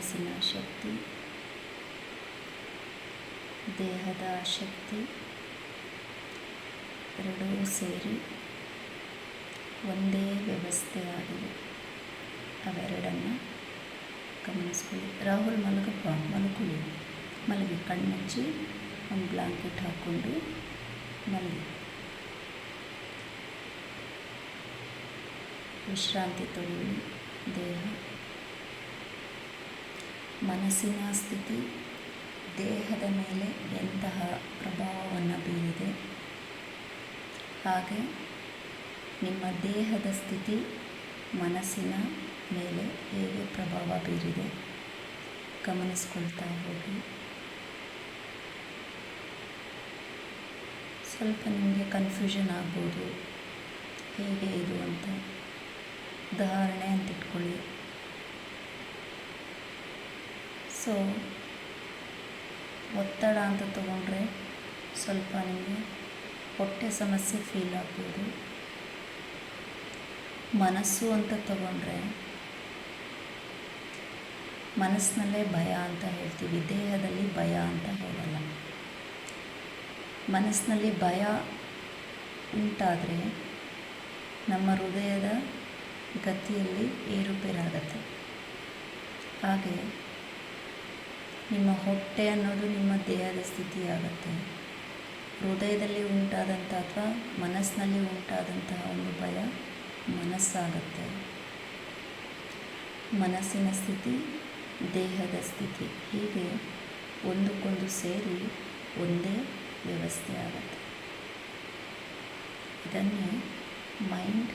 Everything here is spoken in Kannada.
ಮನಸ್ಸಿನ ಶಕ್ತಿ, ದೇಹದ ಶಕ್ತಿ ಎರಡೂ ಸೇರಿ ಒಂದೇ ವ್ಯವಸ್ಥೆಯಾಗಿವೆ. ಅವೆರಡನ್ನು ಗಮನಿಸ್ಕೊಳ್ಳಿ. ರಾಹುಲ್ ಮಲಗಪ್ಪ, ಮಲಗಿ ಕಣ್ಮುಚ್ಚಿ ಒಂದು ಬ್ಲಾಂಕೆಟ್ ಹಾಕ್ಕೊಂಡು ಮಲಗಿ ವಿಶ್ರಾಂತಿ ತಗೊಳ್ಳಿ. ದೇಹ, ಮನಸ್ಸಿನ ಸ್ಥಿತಿ ದೇಹದ ಮೇಲೆ ಎಂತಹ ಪ್ರಭಾವವನ್ನು ಬೀರಿದೆ, ಹಾಗೆ ನಿಮ್ಮ ದೇಹದ ಸ್ಥಿತಿ ಮನಸ್ಸಿನ ಮೇಲೆ ಹೇಗೆ ಪ್ರಭಾವ ಬೀರಿದೆ ಗಮನಿಸ್ಕೊಳ್ತಾ ಹೋಗಿ. ಸ್ವಲ್ಪ ನಿಮಗೆ ಕನ್ಫ್ಯೂಷನ್ ಆಗ್ಬೋದು, ಹೇಗೆ ಇದು ಅಂತ. ಉದಾಹರಣೆ ಅಂತ ಇಟ್ಕೊಳ್ಳಿ. ಸೊ ಒತ್ತಡ ಅಂತ ತಗೊಂಡ್ರೆ ಸ್ವಲ್ಪ ನಿಮಗೆ ಹೊಟ್ಟೆ ಸಮಸ್ಯೆ ಫೀಲ್ ಆಗ್ಬೋದು. ಮನಸ್ಸು ಅಂತ ತಗೊಂಡ್ರೆ ಮನಸ್ಸಿನಲ್ಲೇ ಭಯ ಅಂತ ಹೇಳ್ತೀವಿ, ದೇಹದಲ್ಲಿ ಭಯ ಅಂತ ಹೇಳಲ್ಲ. ಮನಸ್ಸಿನಲ್ಲಿ ಭಯ ಉಂಟಾದರೆ ನಮ್ಮ ಹೃದಯದ ಗತಿಯಲ್ಲಿ ಏರುಪೇರಾಗತ್ತೆ. ಹಾಗೆ ನಿಮ್ಮ ಹೊಟ್ಟೆ ಅನ್ನೋದು ನಿಮ್ಮ ದೇಹದ ಸ್ಥಿತಿಯಾಗತ್ತೆ. ಹೃದಯದಲ್ಲಿ ಉಂಟಾದಂಥ ಅಥವಾ ಮನಸ್ಸಿನಲ್ಲಿ ಉಂಟಾದಂತಹ ಒಂದು ಭಯ ಮನಸ್ಸಾಗತ್ತೆ. ಮನಸ್ಸಿನ ಸ್ಥಿತಿ, ದೇಹದ ಸ್ಥಿತಿ, ಹೀಗೆ ಒಂದಕ್ಕೊಂದು ಸೇರಿ ಒಂದೇ ವ್ಯವಸ್ಥೆ ಆಗುತ್ತೆ. ಇದನ್ನೇ ಮೈಂಡ್